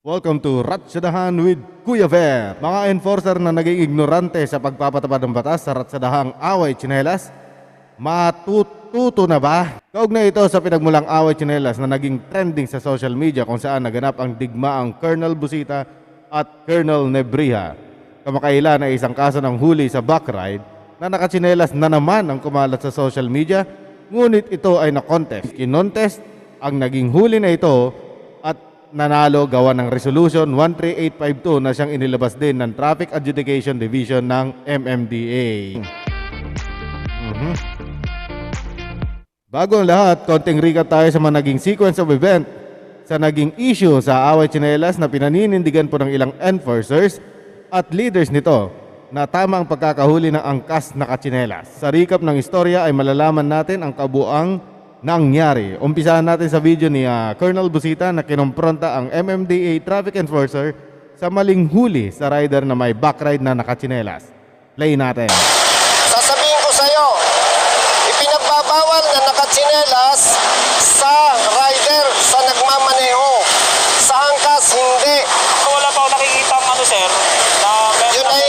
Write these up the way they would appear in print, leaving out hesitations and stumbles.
Welcome to Ratsadahan with Kuya Ver. Mga enforcer na naging ignorante sa pagpapatupad ng batas sa Ratsadahang away tsinelas, matututo na ba? Kaugnay ito sa pinagmulang away tsinelas na naging trending sa social media kung saan naganap ang digmaang Colonel Busita at Colonel Nebriha. Kamakailan ay isang kaso ng huli sa backride na nakatsinelas na naman ang kumalat sa social media, ngunit ito ay na-contest. Kinontest ang naging huli na ito at nanalo gawa ng Resolution 13852 na siyang inilabas din ng Traffic Adjudication Division ng MMDA. Bago ang lahat, konting recap tayo sa mga naging sequence of event sa naging issue sa away tsinelas na pinaninindigan po ng ilang enforcers at leaders nito na tama ang pagkakahuli ng angkas na katsinelas. Sa recap ng istorya ay malalaman natin ang kabuang nangyari. Umpisahan natin sa video ni Colonel Busita na kinompronta ang MMDA traffic enforcer sa maling huli sa rider na may backride na nakatsinelas. Play natin. Sasabihin ko sa'yo, ipinagbabawal na nakatsinelas sa rider, sa nagmamaneho. Sa angkas, hindi. Wala pa ako nakikita ang sir, na meron Yun ay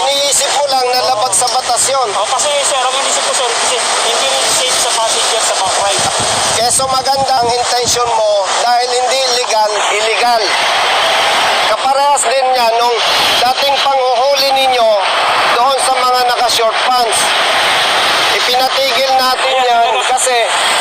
iniisip mo lang na labag sa batas yun. kasi sir, ang inisip ko sir, kasi hindi rin safe sa passenger sa backride. Kaya so maganda ang intention mo dahil hindi illegal, illegal. Kaparehas din niya nung dating panghuhuli ninyo doon sa mga naka-short pants. Ipinatigil natin yan kasi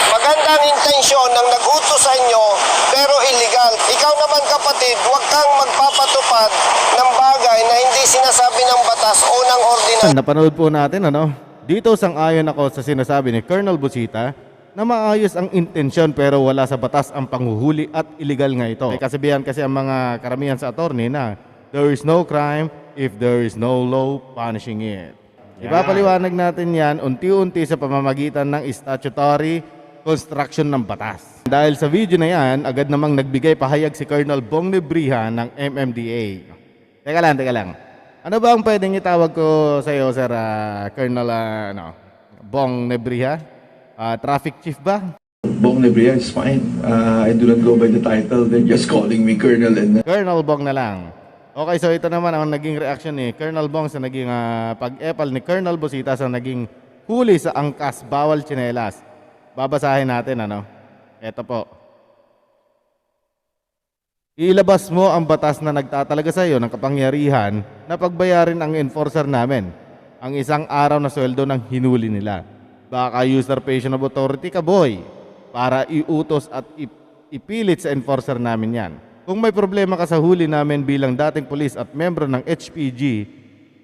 magandang intensyon ng nag-utos sa inyo pero illegal. Ikaw naman kapatid, huwag kang magpapatupad ng bagay na hindi sinasabi ng batas o ng ordinance. Napanood po natin dito sang-ayon ako sa sinasabi ni Colonel Busita na maayos ang intensyon pero wala sa batas ang panghuhuli at illegal nga ito. May kasabihan kasi ang mga karamihan sa attorney na there is no crime if there is no law punishing it. Ipapaliwanag natin yan unti-unti sa pamamagitan ng statutory construction ng batas. Dahil sa video na yan, agad namang nagbigay pahayag si Colonel Bong Nebriha ng MMDA. Teka lang. Ano ba ang pwedeng itawag ko sa iyo, Sir Colonel Bong Nebriha? Traffic Chief ba? Bong Nebriha is fine. I do not go by the title. They're just calling me Colonel and Colonel Bong na lang. Okay, so ito naman ang naging reaction ni Colonel Bong sa naging pag-epal ni Colonel Busita sa naging huli sa angkas bawal tsinelas. Babasahin natin Ito po. Ilabas mo ang batas na nagtatalaga sa iyo ng kapangyarihan na pagbayarin ang enforcer namin ang isang araw na sweldo ng hinuli nila. Baka usurpation of authority ka, boy, para iutos at ipilit sa enforcer namin yan. Kung may problema ka sa huli namin bilang dating pulis at membro ng HPG,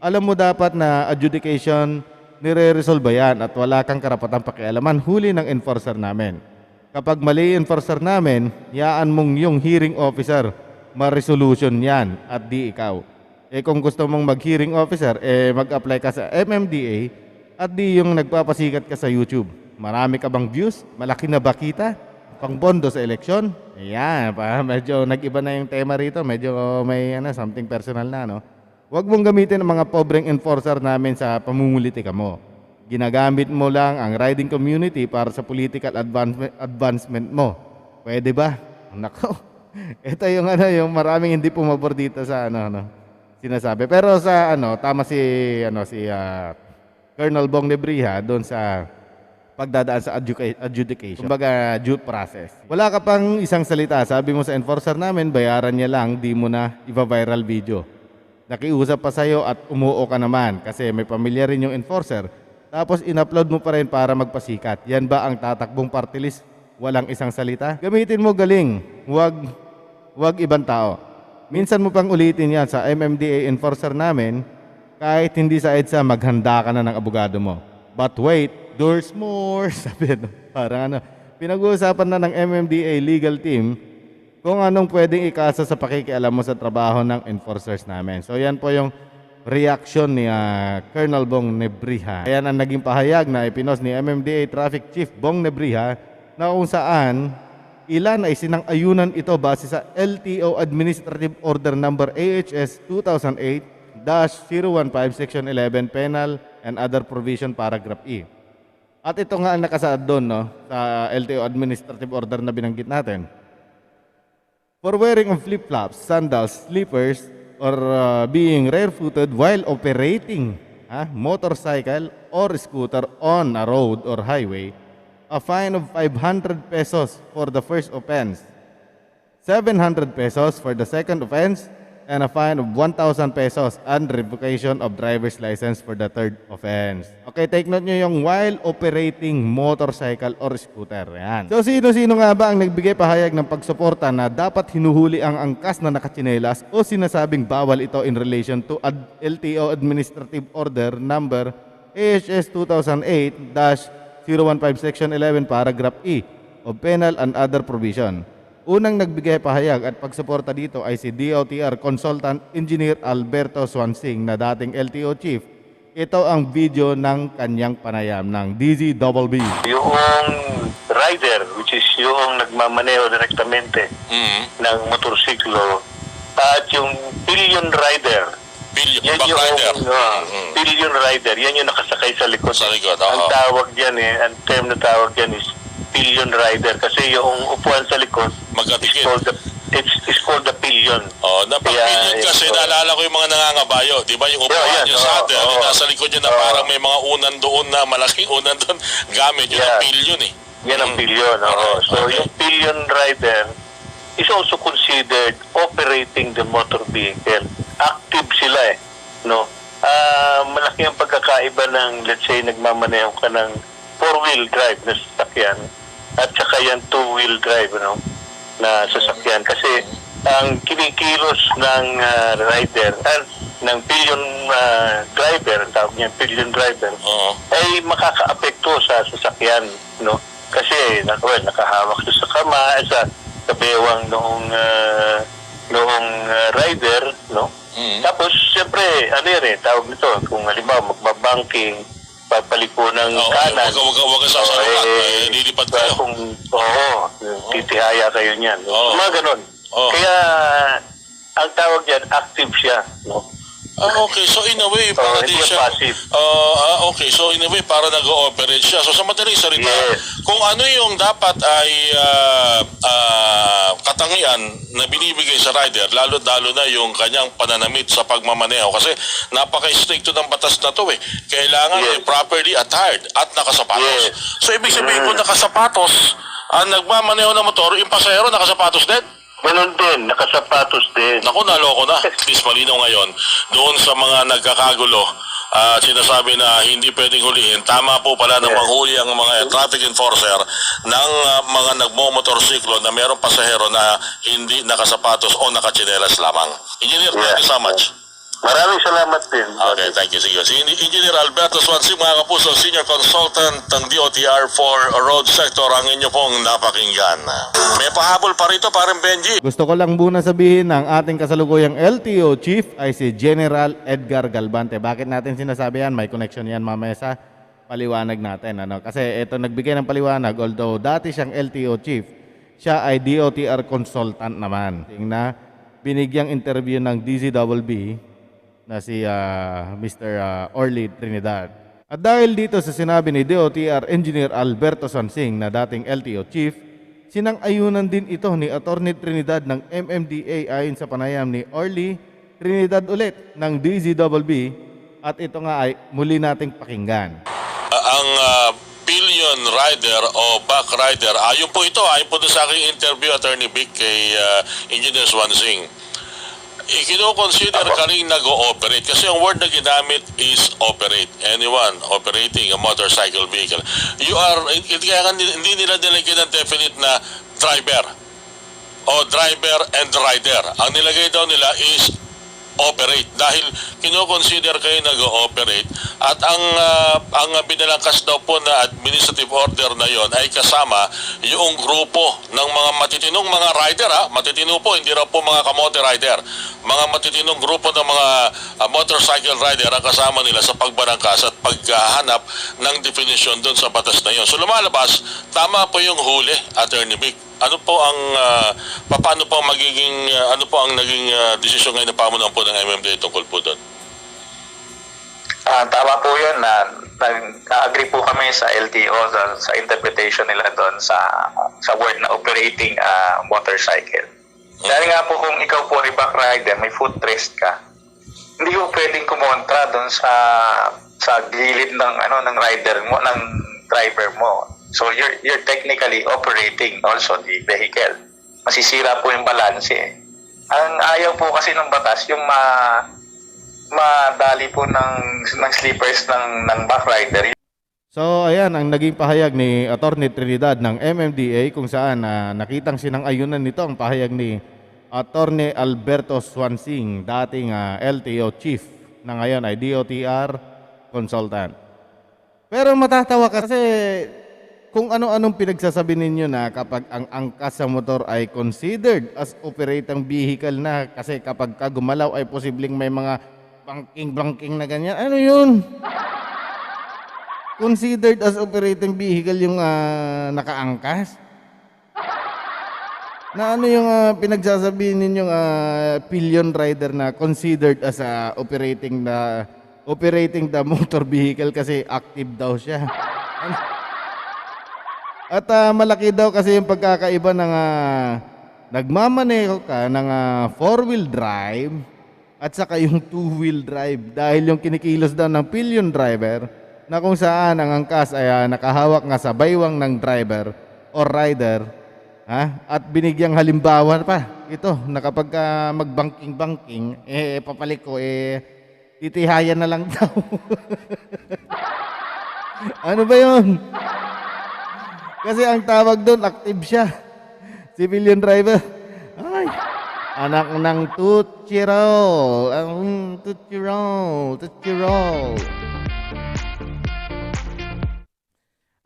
alam mo dapat na adjudication nire-resolve yan at wala kang karapatang pakialaman huli ng enforcer namin. Kapag mali enforcer namin, yaan mong yung hearing officer, ma-resolution yan at di ikaw. Kung gusto mong mag-hearing officer, mag-apply ka sa MMDA at di yung nagpapasikat ka sa YouTube. Marami ka bang views? Malaki na ba kita? Pangbondo sa eleksyon? Ayan, medyo nag-iba na yung tema rito. Medyo may something personal na, Huwag mong gamitin ang mga pobreng enforcer namin sa pamumulitika mo. Ginagamit mo lang ang riding community para sa political advancement mo. Pwede ba? Nako. Ito yung maraming hindi pumabor dito sa sinasabi. Pero sa tama si Colonel Bong Nebriha doon sa pagdadaan sa adjudication. Kumbaga, due process. Wala ka pang isang salita. Sabi mo sa enforcer namin, bayaran niya lang, di mo na iba-viral video. Nakiusap pa sa'yo at umuo ka naman kasi may pamilya rin yung enforcer. Tapos in-upload mo pa rin para magpasikat. Yan ba ang tatakbong party list? Walang isang salita? Gamitin mo galing. Huwag ibang tao. Minsan mo pang ulitin yan sa MMDA enforcer namin kahit hindi sa EDSA maghanda ka na ng abogado mo. But wait, there's more. Sabi parang pinag-uusapan na ng MMDA legal team kung anong pwedeng ikasa sa pakikialam mo sa trabaho ng enforcers namin. So yan po yung reaction ni Colonel Bong Nebriha. Ayan ang naging pahayag na ipinos ni MMDA Traffic Chief Bong Nebriha na kung saan ilan ay sinang-ayunan ito base sa LTO Administrative Order Number AHS 2008-015 Section 11 Penal and Other Provision Paragraph E. At ito nga ang nakasaad doon sa LTO Administrative Order na binanggit natin. for wearing of flip-flops, sandals, slippers, or being rare-footed while operating motorcycle or scooter on a road or highway, a fine of 500 pesos for the first offense, 700 pesos for the second offense, and a fine of 1,000 pesos and revocation of driver's license for the third offense. Okay, take note nyo yung while operating motorcycle or scooter. Yan. So, sino-sino nga ba ang nagbigay pahayag ng pagsuporta na dapat hinuhuli ang angkas na nakatsinelas o sinasabing bawal ito in relation to LTO Administrative Order number AHS 2008-015 Section 11 Paragraph E of Penal and Other Provision. Unang nagbigay pahayag at pagsuporta dito ay si DOTR Consultant Engineer Alberto Swansing na dating LTO Chief. Ito ang video ng kanyang panayam ng DZBB. Yung rider, which is yung nagmamaneho direktamente ng motorsiklo, at yung pillion rider, yan pillion rider, yan yung nakasakay sa likod. Ang tawag dyan ang term na tawag dyan is pillion rider kasi yung upuan sa likod it's called the pillion. Napag-pillion kasi naalala ko yung mga nangangabayo, di ba? Yung upuan yung saddle, yung nasa likod yun na parang may mga unan doon na malaking unan doon gamit yun ang pillion Yan ang pillion. So yung pillion rider is also considered operating the motor vehicle. Active sila no? Malaki ang pagkakaiba ng, let's say, nagmamaneho ka ng 4-wheel drive na sasakyan at saka yan 2-wheel drive na sasakyan kasi ang kinikilos ng rider ng pillion driver, tawag niya pillion driver, ay makakaapekto sa sasakyan kasi nakahawak siya sa sa bewang noong rider tapos siyempre tawag nito kung halimbawa magbabanking papalipo ng kanan. Huwag ka sasalukat. Lilipad kayo. Titihaya kayo niyan. Mga ganon. Kaya, ang tawag yan, active siya. Okay, so in a way, para hindi siya... passive. Okay, so in a way, para nag-ooperate siya. So sa madaling salita, kung ano yung dapat ay katangian na binibigay sa rider, lalo-lalo na yung kanyang pananamit sa pagmamaneho. Kasi napaka-stricto ng batas na to Kailangan properly attired at nakasapatos. So ibig sabihin kung nakasapatos, ang nagmamaneho ng motor, yung pasahero nakasapatos din. Ganon din, nakasapatos din. Naku, naloko na. Please, malinaw ngayon. Doon sa mga nagkakagulo at sinasabi na hindi pwedeng huliin, tama po pala na manghuli ang mga traffic enforcer ng mga nagmomotorsiklo na mayroong pasahero na hindi nakasapatos o nakatsinelas lamang. Engineer, thank you so much. Maraming salamat din. Okay, thank you. Sige. Si Engineer Alberto Swansing, mga kapuso, Senior Consultant ng DOTR for Road Sector, ang inyo pong napakinggan. May pahabol pa rito, parang Benji. Gusto ko lang muna sabihin ng ating kasalukuyang LTO Chief ay si General Edgar Galvante. Bakit natin sinasabi yan? May connection yan mamaya sa paliwanag natin. Kasi ito nagbigay ng paliwanag, although dati siyang LTO Chief, siya ay DOTR Consultant naman. Na binigyang interview ng DZBB na si Mr. Orly Trinidad. At dahil dito sa sinabi ni DOTR Engineer Alberto Swansing na dating LTO Chief, sinang-ayunan din ito ni Attorney Trinidad ng MMDA ayon sa panayam ni Orly Trinidad ulit ng DZBB at ito nga ay muli nating pakinggan. Ang pillion rider o back rider, ayon po sa aking interview, Attorney Vic, kay Engineer Swansing, kino-consider ka rin nag-ooperate kasi ang word na ginamit is operate. Anyone operating a motorcycle vehicle. Kaya hindi nila nilagyan ng definite na driver o driver and rider. Ang nilagay daw nila is operate dahil kino-consider kayo nag-ooperate at ang binalangkas daw po na administrative order na yon ay kasama yung grupo ng mga matitinong mga rider matitino po, hindi raw po mga kamote rider, mga matitinong grupo ng mga motorcycle rider ang kasama nila sa pagbalangkas at paghahanap ng definition doon sa batas na yon. So lumalabas, tama po yung huli, Attorney Vic. Ano po ang paano po magiging ano po ang naging desisyon ngayon na pamunuan po ng MMDA tungkol po doon? Tama po 'yun na nag-agree po kami sa LTO sa interpretation nila doon sa word na operating motorcycle. Dahil nga po kung ikaw po ay back rider, may foot rest ka, hindi ko pwedeng kumontra doon sa gilid ng ng rider mo, ng driver mo. So you're technically operating also the vehicle. Masisira po yung balance eh. Ang ayaw po kasi ng batas yung madali po ng slippers ng back rider. So ayan ang naging pahayag ni Attorney Trinidad ng MMDA kung saan nakitang sinang-ayunan nito ang pahayag ni Attorney Alberto Swansing, dating LTO chief na ngayon ay DOTR consultant. Pero matatawa kasi kung ano-anong pinagsasabi ninyo na kapag ang angkas sa motor ay considered as operating vehicle na, kasi kapag ka gumalaw ay posibleng may mga banking na ganyan. Ano yun? Considered as operating vehicle yung nakaangkas? Na ano yung pinagsasabihin ninyong pillion rider na considered as operating the motor vehicle kasi active daw siya. At malaki daw kasi yung pagkakaiba ng nagmamaneho ka ng four-wheel drive at saka yung two-wheel drive, dahil yung kinikilos daw ng pillion driver na kung saan ang angkas ay nakahawak nga sa baywang ng driver or rider, at binigyang halimbawa pa ito na kapag magbanking-banking papalit ko titihayan na lang daw. Ano ba yun? Kasi ang tawag doon, active siya. Civilian driver. Ay, anak ng Tuchiro. Tuchiro.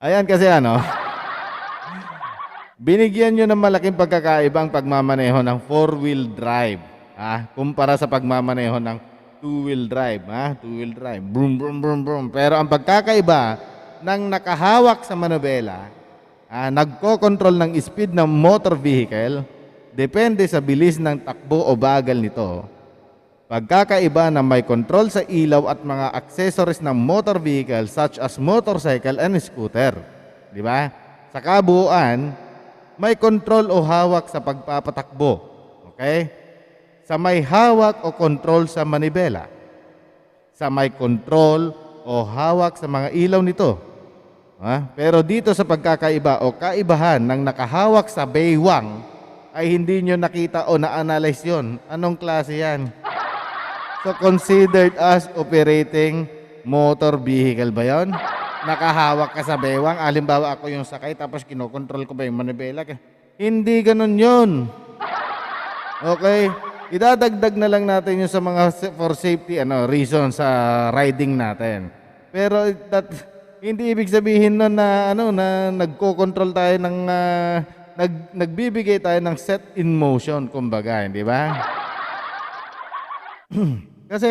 Ayan kasi binigyan nyo ng malaking pagkakaiba ang pagmamaneho ng four-wheel drive. Kumpara sa pagmamaneho ng two-wheel drive. Two-wheel drive. Brum, brum, brum, brum. Pero ang pagkakaiba ng nakahawak sa manubela, nagko-control ng speed ng motor vehicle, depende sa bilis ng takbo o bagal nito. Pagkakaiba na may control sa ilaw at mga accessories ng motor vehicle such as motorcycle and scooter. Di ba? Sa kabuuan, may control o hawak sa pagpapatakbo. Okay? Sa may hawak o control sa manibela. Sa may control o hawak sa mga ilaw nito. Pero dito sa pagkakaiba o kaibahan ng nakahawak sa baywang ay hindi nyo nakita o na-analyze yun. Anong klase yan? So considered as operating motor vehicle ba yun? Nakahawak ka sa baywang, halimbawa ako yung sakay tapos kinokontrol ko ba yung manibela? Hindi ganun yun. Okay? Idadagdag na lang natin yung sa mga for safety reason sa riding natin. Pero hindi ibig sabihin nun na na nagko-control tayo ng nagbibigay tayo ng set in motion, kumbaga, hindi ba? Kasi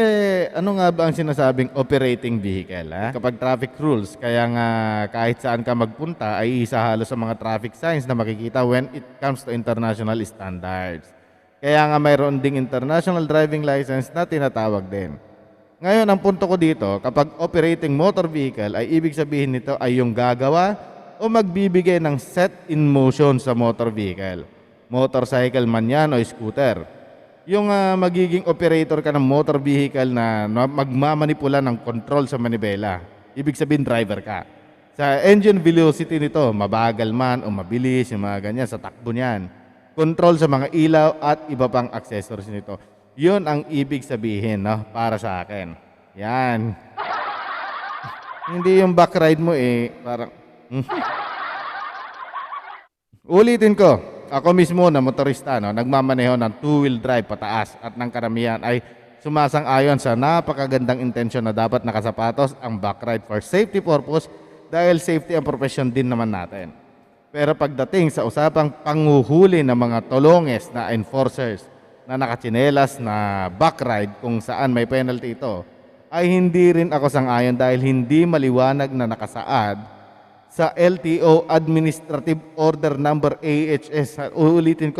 ano nga ba ang sinasabing operating vehicle? Kapag traffic rules, kaya nga kahit saan ka magpunta ay isa halos sa mga traffic signs na makikita when it comes to international standards. Kaya nga mayroon ding international driving license na tinatawag din. Ngayon, ang punto ko dito, kapag operating motor vehicle ay ibig sabihin nito ay yung gagawa o magbibigay ng set in motion sa motor vehicle. Motorcycle man yan o scooter. Yung magiging operator ka ng motor vehicle na magmamanipula ng control sa manibela. Ibig sabihin driver ka. Sa engine velocity nito, mabagal man o mabilis, yung mga ganyan sa takbo niyan. Control sa mga ilaw at iba pang accessories nito. Yun ang ibig sabihin para sa akin. Yan. Hindi yung back ride mo parang... Ulitin ko. Ako mismo na motorista, nagmamaneho ng two-wheel drive pataas at ng karamihan ay sumasang-ayon sa napakagandang intensyon na dapat nakasapatos ang back ride for safety purpose dahil safety ang profession din naman natin. Pero pagdating sa usapang panguhuli ng mga tolonges na enforcers na nakatsinelas na back ride kung saan may penalty ito, ay hindi rin ako sang-ayon dahil hindi maliwanag na nakasaad sa LTO Administrative Order Number AHS, uulitin ko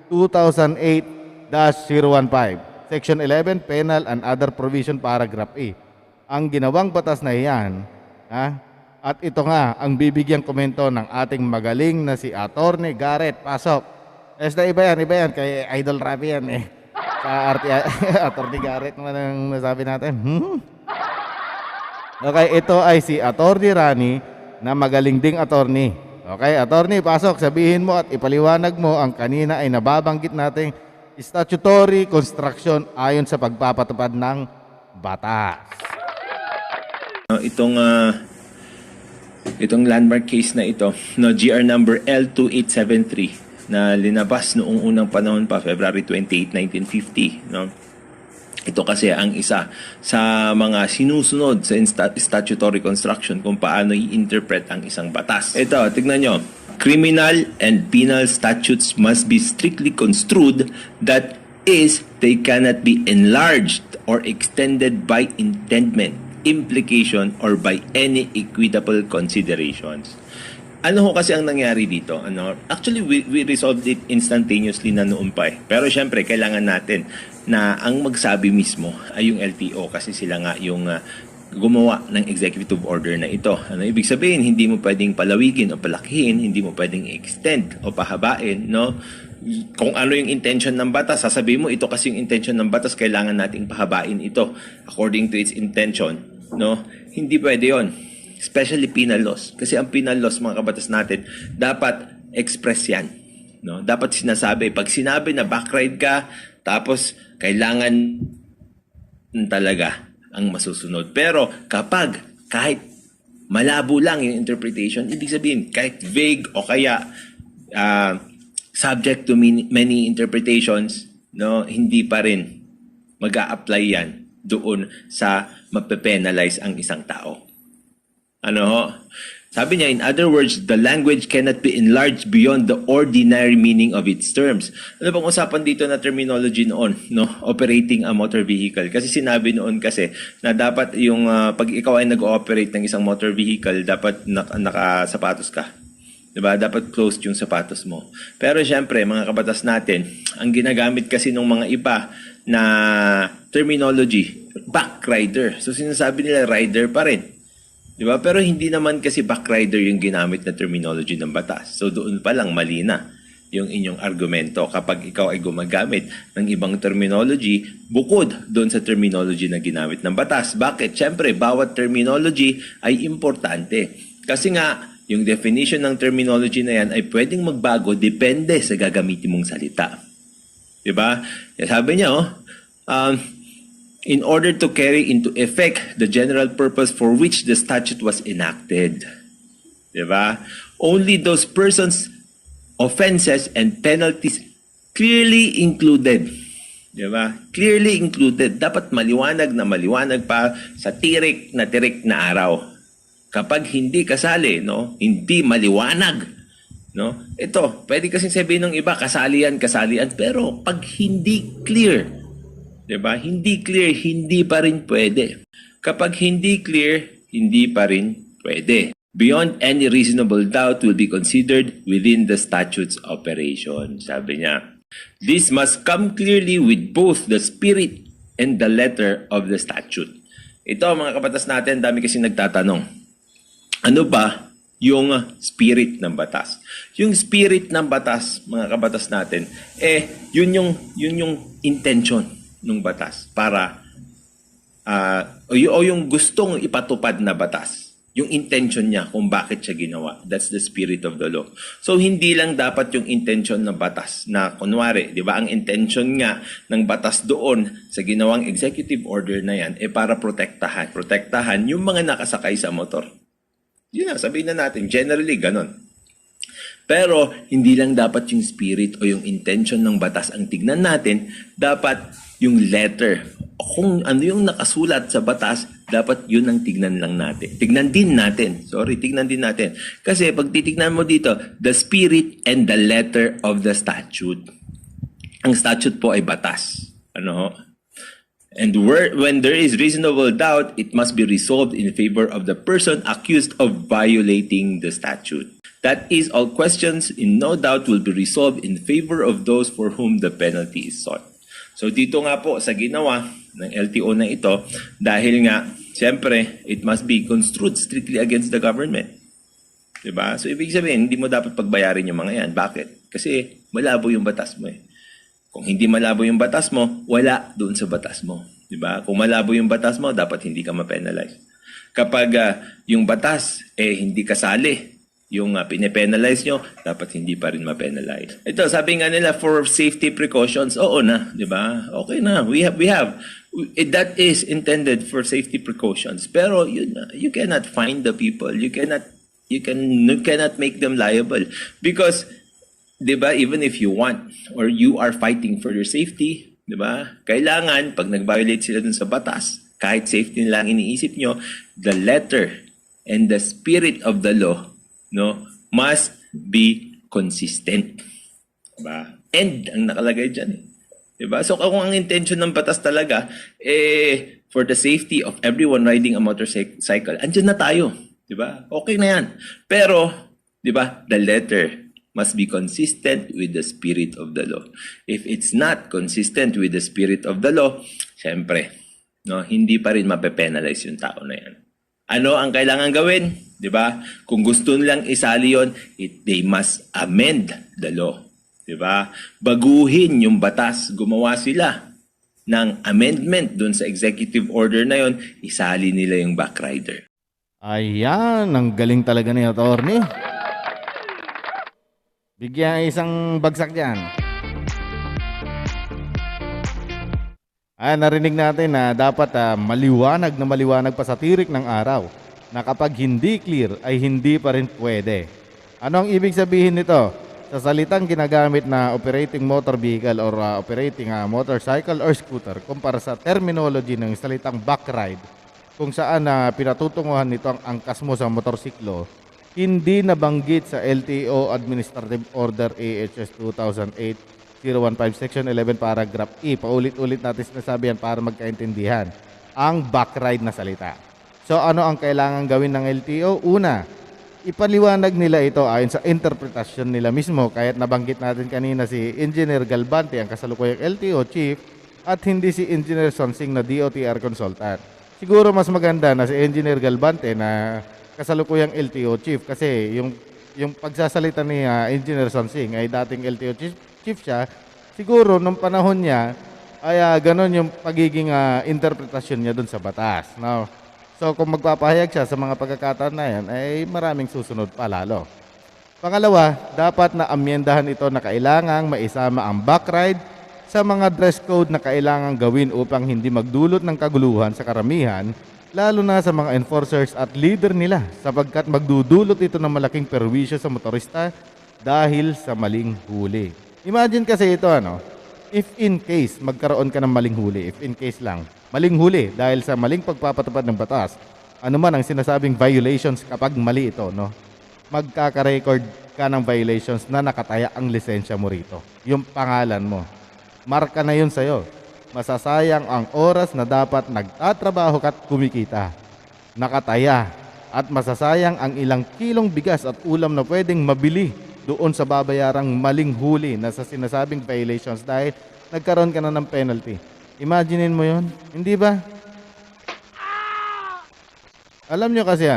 2008-015, Section 11, Penal and Other Provision, Paragraph A. Ang ginawang batas na iyan, at ito nga ang bibigyang komento ng ating magaling na si Attorney Garrett. Pasok. Iba yan. Kay Idol Rapi yan eh. Sa Attorney Garrett naman ang nasabi natin. Okay, ito ay si Attorney Rani na magaling ding attorney. Okay, attorney, pasok. Sabihin mo at ipaliwanag mo ang kanina ay nababanggit nating statutory construction ayon sa pagpapatupad ng batas. Itong landmark case na ito, no, GR number L2873 na linabas noong unang panahon pa, February 28, 1950, no. Ito kasi ang isa sa mga sinusunod sa statutory construction kung paano i-interpret ang isang batas. Ito, tignan nyo. Criminal and penal statutes must be strictly construed, that is, they cannot be enlarged or extended by intendment, implication, or by any equitable considerations. Ano ho kasi ang nangyari dito? Actually, we resolved it instantaneously na noon pa eh. Pero syempre, kailangan natin na ang magsabi mismo ay yung LTO kasi sila nga yung gumawa ng executive order na ito. Ano ibig sabihin? Hindi mo pwedeng palawigin o palakihin, hindi mo pwedeng extend o pahabain, no? Kung ano yung intention ng batas, sasabihin mo ito kasi yung intention ng batas, kailangan nating pahabain ito according to its intention, no? Hindi pwede 'yon. Especially penal laws. Kasi ang penal laws, mga kabatas natin, dapat express yan. No? Dapat sinasabi. Pag sinabi na backride ka, tapos kailangan talaga ang masusunod. Pero kapag kahit malabo lang yung interpretation, ibig sabihin, kahit vague o kaya subject to many interpretations, no, hindi pa rin mag-a-apply yan doon sa mape-penalize ang isang tao. Sabi niya, in other words, the language cannot be enlarged beyond the ordinary meaning of its terms. Ano bang usapan dito na terminology noon, no? Operating a motor vehicle. Kasi sinabi noon kasi na dapat yung pag ikaw ay nag-ooperate ng isang motor vehicle, dapat nakasapatos ka. Diba? Dapat closed yung sapatos mo. Pero syempre, mga kabatas natin, ang ginagamit kasi ng mga iba na terminology, backrider. So sinasabi nila rider pa rin. Diba? Pero hindi naman kasi backrider yung ginamit na terminology ng batas. So doon pa lang mali na yung inyong argumento kapag ikaw ay gumagamit ng ibang terminology bukod doon sa terminology na ginamit ng batas. Bakit? Siyempre, bawat terminology ay importante. Kasi nga, yung definition ng terminology na yan ay pwedeng magbago depende sa gagamitin mong salita. Diba? Sabi niya, in order to carry into effect the general purpose for which the statute was enacted. Diba? Only those persons, offenses, and penalties clearly included. Diba? Clearly included. Dapat maliwanag pa sa tirik na araw. Kapag hindi kasali, no? Hindi maliwanag. No? Ito, pwede kasing sabihin ng iba, kasalian, pero pag hindi clear, diba? Hindi clear, hindi pa rin pwede. Kapag hindi clear, hindi pa rin pwede. Beyond any reasonable doubt will be considered within the statute's operation. Sabi niya, this must come clearly with both the spirit and the letter of the statute. Ito, mga kabatas natin, dami kasi nagtatanong. Ano ba yung spirit ng batas? Yung spirit ng batas, mga kabatas natin, yun yung intention ng batas para o yung gustong ipatupad na batas, yung intention niya kung bakit siya ginawa. That's the spirit of the law. So hindi lang dapat yung intention ng batas na kunwari, di ba, ang intention nga ng batas doon sa ginawang executive order na yan para protektahan yung mga nakasakay sa motor. Yun na, sabihin na natin, generally ganon. Pero hindi lang dapat yung spirit o yung intention ng batas ang tignan natin, dapat yung letter. Kung ano yung nakasulat sa batas, dapat yun ang tignan lang natin. Tignan din natin. Kasi pag titignan mo dito, the spirit and the letter of the statute. Ang statute po ay batas. And when there is reasonable doubt, it must be resolved in favor of the person accused of violating the statute. That is, all questions in no doubt will be resolved in favor of those for whom the penalty is sought. So dito nga po sa ginawa ng LTO na ito, dahil nga, siyempre, it must be construed strictly against the government. Diba? So ibig sabihin, hindi mo dapat pagbayarin yung mga yan. Bakit? Kasi malabo yung batas mo eh. Kung hindi malabo yung batas mo, wala doon sa batas mo. Diba? Kung malabo yung batas mo, dapat hindi ka ma-penalize. Kapag yung batas, hindi kasali, yung pinipenalize nyo, dapat hindi pa rin ma-penalize. Ito, sabi nga nila, for safety precautions, oo na, di ba? Okay na, we have. That is intended for safety precautions. Pero you cannot find the people. You cannot make them liable. Because, di ba, even if you want, or you are fighting for your safety, di ba? Kailangan, pag nag-violate sila dun sa batas, kahit safety nila ang iniisip nyo, the letter and the spirit of the law must be consistent. Diba? And ang nakalagay dyan. Diba? So kung ang intention ng batas talaga, for the safety of everyone riding a motorcycle, andyan na tayo. Diba? Okay na yan. Pero, diba, the letter must be consistent with the spirit of the law. If it's not consistent with the spirit of the law, syempre, hindi pa rin mape-penalize yung tao na yan. Ano ang kailangan gawin? Diba? Kung gusto nilang isali yun, they must amend the law. Diba? Baguhin yung batas. Gumawa sila ng amendment dun sa executive order na yon, isali nila yung backrider. Ayan, ang galing talaga ni attorney. Bigyan isang bagsak dyan. Narinig natin na dapat maliwanag na maliwanag pa sa tirik ng araw na kapag hindi clear ay hindi pa rin pwede. Ano ang ibig sabihin nito? Sa salitang ginagamit na operating motor vehicle or operating motorcycle or scooter kumpara sa terminology ng salitang backride kung saan pinatutunguhan nito ang angkas mo sa motorsiklo, hindi nabanggit sa LTO Administrative Order AHS 2008 015 Section 11 Paragraph E. Paulit-ulit natin sinasabi yan para magkaintindihan. Ang backride na salita. So ano ang kailangan gawin ng LTO? Una, ipaliwanag nila ito ayon sa interpretasyon nila mismo. Kaya't nabanggit natin kanina si Engineer Galbante, ang kasalukuyang LTO Chief, at hindi si Engineer Sonsing na DOTR Consultant. Siguro mas maganda na si Engineer Galbante na kasalukuyang LTO Chief kasi yung pagsasalita ni Engineer Sonsing ay dating LTO Chief siya, siguro nung panahon niya ay ganon yung pagiging interpretasyon niya dun sa batas. No? So kung magpapahayag siya sa mga pagkakataon na yan, ay maraming susunod pa lalo. Pangalawa, dapat na amyendahan ito na kailangang maisama ang backride sa mga dress code na kailangang gawin upang hindi magdulot ng kaguluhan sa karamihan, lalo na sa mga enforcers at leader nila sapagkat magdudulot ito ng malaking perwisyo sa motorista dahil sa maling huli. Imagine kasi ito if in case magkaroon ka ng maling huli, if in case lang, maling huli dahil sa maling pagpapatupad ng batas, ano man ang sinasabing violations kapag mali ito, magkaka-record ka ng violations na nakataya ang lisensya mo rito. Yung pangalan mo. Marka na yun sa'yo. Masasayang ang oras na dapat nagtatrabaho ka at kumikita. Nakataya. At masasayang ang ilang kilong bigas at ulam na pwedeng mabili doon sa babayarang maling huli na sa sinasabing violations dahil nagkaroon ka na ng penalty. Imaginein mo yun? Hindi ba? Alam nyo kasi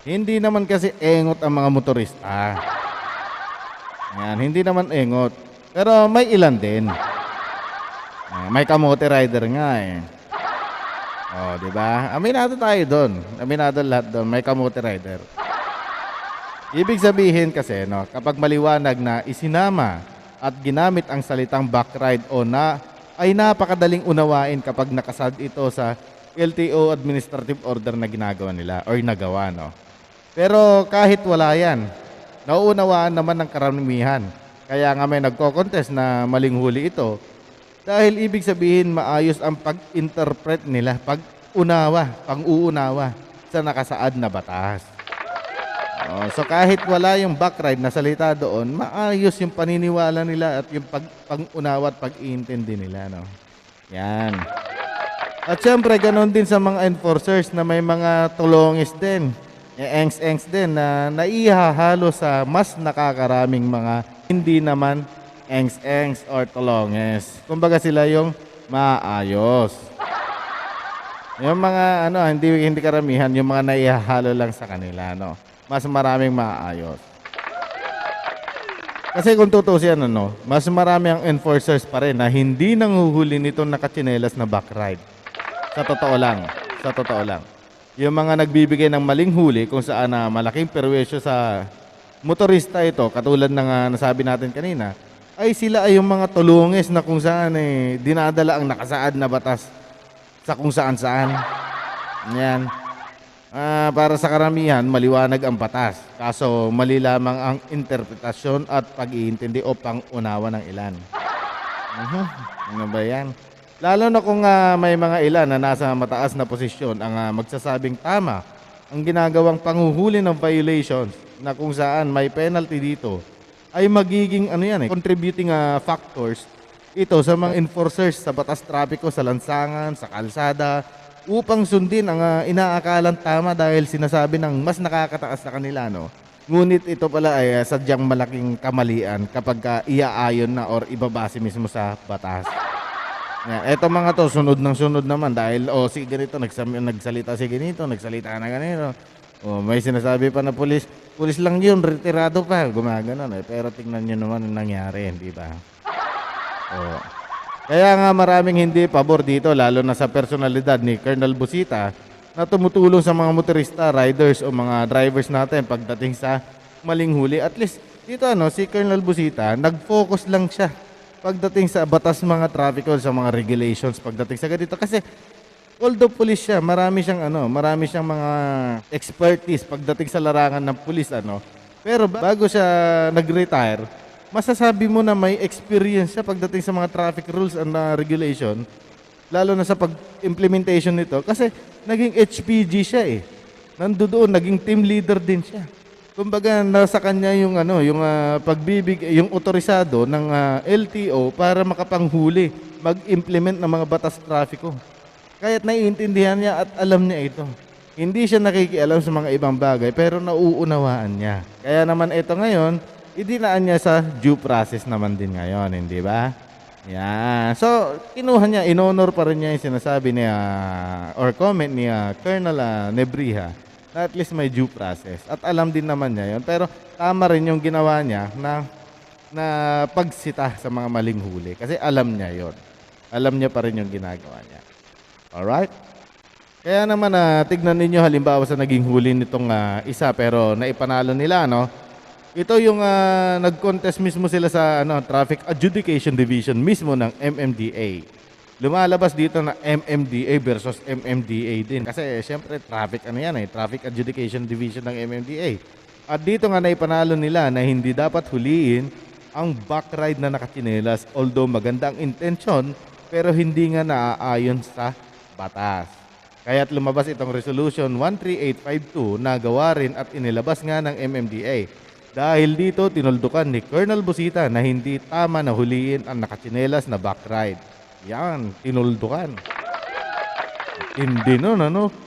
hindi naman kasi engot ang mga motorista. Yan, hindi naman engot. Pero may ilan din. May kamote rider nga di ba? Aminado tayo doon. Aminado lahat doon. May kamote rider. Ibig sabihin kasi, kapag maliwanag na isinama at ginamit ang salitang backride ay napakadaling unawain kapag nakasad ito sa LTO Administrative Order na ginagawa nila or nagawa, Pero kahit wala yan, nauunawaan naman ng karamihan. Kaya nga may nagko-contest na maling huli ito dahil ibig sabihin maayos ang pag-interpret nila, pang-uunawa sa nakasaad na batas. So kahit wala yung backride na salita doon, maayos yung paniniwala nila at yung pag-unawa at pag-iintindi nila. Yan. At syempre, ganoon din sa mga enforcers na may mga tulongis din, engs-engs din na naihahalo sa mas nakakaraming mga hindi naman engs-engs or tulongis. Kumbaga sila yung maayos. Yung mga hindi karamihan, yung mga naihahalo lang sa kanila, Mas maraming maayos. Kasi kung tutusin ano, mas marami ang enforcers pa rin na hindi nanguhuli nitong nakatsinelas na backride. Sa totoo lang. Sa totoo lang. Yung mga nagbibigay ng maling huli kung saan malaking perwisyo sa motorista ito, katulad ng nasabi natin kanina, ay sila ay yung mga tulungis na kung saan dinadala ang nakasaad na batas sa kung saan-saan. Yan. Para sa karamihan, maliwanag ang batas. Kaso mali lamang ang interpretasyon at pag-iintindi o pang-unawa ng ilan. Ano ba yan? Lalo na kung may mga ilan na nasa mataas na posisyon ang magsasabing tama ang ginagawang panguhuli ng violations na kung saan may penalty dito ay magiging contributing factors ito sa mga enforcers sa batas trapiko sa lansangan, sa kalsada, upang sundin ang inaakalang tama dahil sinasabi ng mas nakakataas na kanila, no? Ngunit ito pala ay sadyang malaking kamalian kapag iaayon na or ibabase mismo sa batas. Eto mga to, sunod ng sunod naman dahil si ganito, nagsalita si ganito, nagsalita na ganito. May sinasabi pa na pulis lang yun, retirado pa, gumaganon pero tingnan nyo naman ang nangyari, di ba? Kaya nga maraming hindi pabor dito, lalo na sa personalidad ni Colonel Busita na tumutulong sa mga motorista, riders o mga drivers natin pagdating sa maling huli. At least dito si Colonel Busita, nag-focus lang siya pagdating sa batas mga traffic sa mga regulations pagdating sa ganito. Kasi although pulis siya, marami siyang mga expertise pagdating sa larangan ng pulis Pero bago siya nag-retire, masasabi mo na may experience siya pagdating sa mga traffic rules and regulation, lalo na sa pag-implementation nito kasi naging HPG siya Nandoon, naging team leader din siya. Kumbaga nasa kanya yung yung otorisado ng LTO para makapanghuli, mag-implement ng mga batas trapiko. Kaya't naiintindihan niya at alam niya ito. Hindi siya nakikialam sa mga ibang bagay pero nauunawaan niya. Kaya naman ito ngayon, idinaan niya sa due process naman din ngayon, hindi ba? Yan. So, kinuha niya, in-honor pa rin niya yung sinasabi niya or comment ni Colonel Nebriha na at least may due process. At alam din naman niya yon. Pero tama rin yung ginawa niya na pagsita sa mga maling huli. Kasi alam niya yon. Alam niya pa rin yung ginagawa niya. Alright? Kaya naman tignan ninyo halimbawa sa naging huli nitong isa pero naipanalo nila, Ito yung nag-contest mismo sila sa Traffic Adjudication Division mismo ng MMDA. Lumalabas dito na MMDA versus MMDA din. Kasi syempre traffic Traffic Adjudication Division ng MMDA. At dito nga naipanalo nila na hindi dapat huliin ang backride na nakatsinelas. Although maganda ang intensyon, pero hindi nga naaayon sa batas. Kaya't lumabas itong Resolution 13852 na gawa rin at inilabas nga ng MMDA. Dahil dito, tinuldukan ni Colonel Busita na hindi tama na huliin ang nakatsinelas na backride. Yan, tinuldukan. Hindi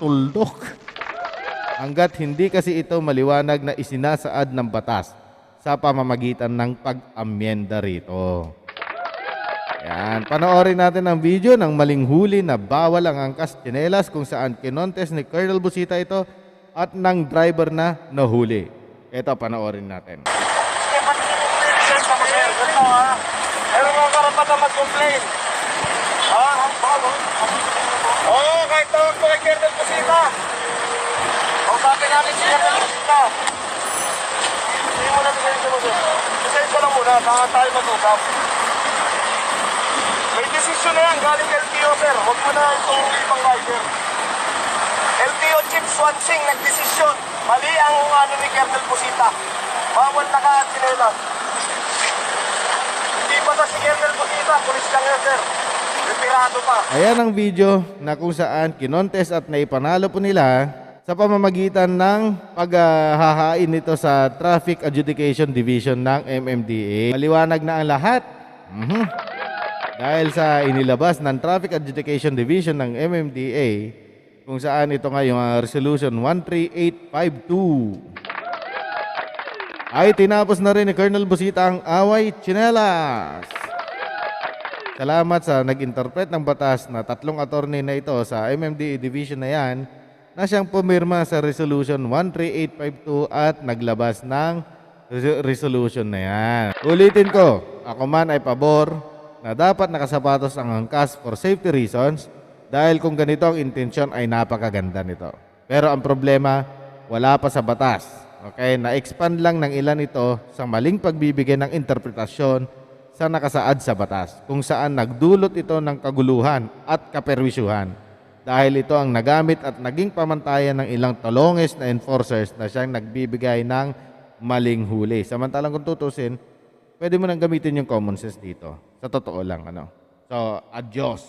tuldok. Hanggat hindi kasi ito maliwanag na isinasaad ng batas sa pamamagitan ng pag-amyenda rito. Yan, panoorin natin ang video ng maling huli na bawal ang angkas tsinelas kung saan kinontes ni Colonel Busita ito at ng driver na nahuli. Ito, panoorin natin. Meron mga karapatan mag-complain. Oo, kahit tawag ko kay Colonel Busita. Kausapin namin si Colonel Busita. Hindi mo na lisensya mo, sir. Lisensya lang muna, baka tayo mag-usap. May desisyon na yan, galing LTO, sir. Huwag mo na itong ibang rider. LTO Chief Swansing nagdesisyon. Mali ang ni Colonel Busita. Bawal nakatsinelas. Hindi pa si Colonel Busita, pulis lang yan, sir. Retirado pa. Ayan ang video na kung saan kinontes at naipanalo po nila sa pamamagitan ng paghahain nito sa Traffic Adjudication Division ng MMDA. Maliwanag na ang lahat. Dahil sa inilabas ng Traffic Adjudication Division ng MMDA, kung saan ito nga yung Resolution 13852 ay tinapos na rin ni Colonel Busita ang away tsinelas. Salamat sa nag-interpret ng batas na tatlong attorney na ito sa MMDA Division na yan na siyang pumirma sa Resolution 13852 at naglabas ng resolution na yan. Ulitin ko, ako man ay pabor na dapat nakasapatos ang angkas for safety reasons dahil kung ganito ang intensyon ay napakaganda nito. Pero ang problema, wala pa sa batas. Okay, na-expand lang ng ilan ito sa maling pagbibigay ng interpretasyon sa nakasaad sa batas kung saan nagdulot ito ng kaguluhan at kaperwisyuhan dahil ito ang nagamit at naging pamantayan ng ilang talonges na enforcers na siyang nagbibigay ng maling huli. Samantalang kung tutusin, pwede mo nang gamitin yung common sense dito. Sa totoo lang, ano. So, adios.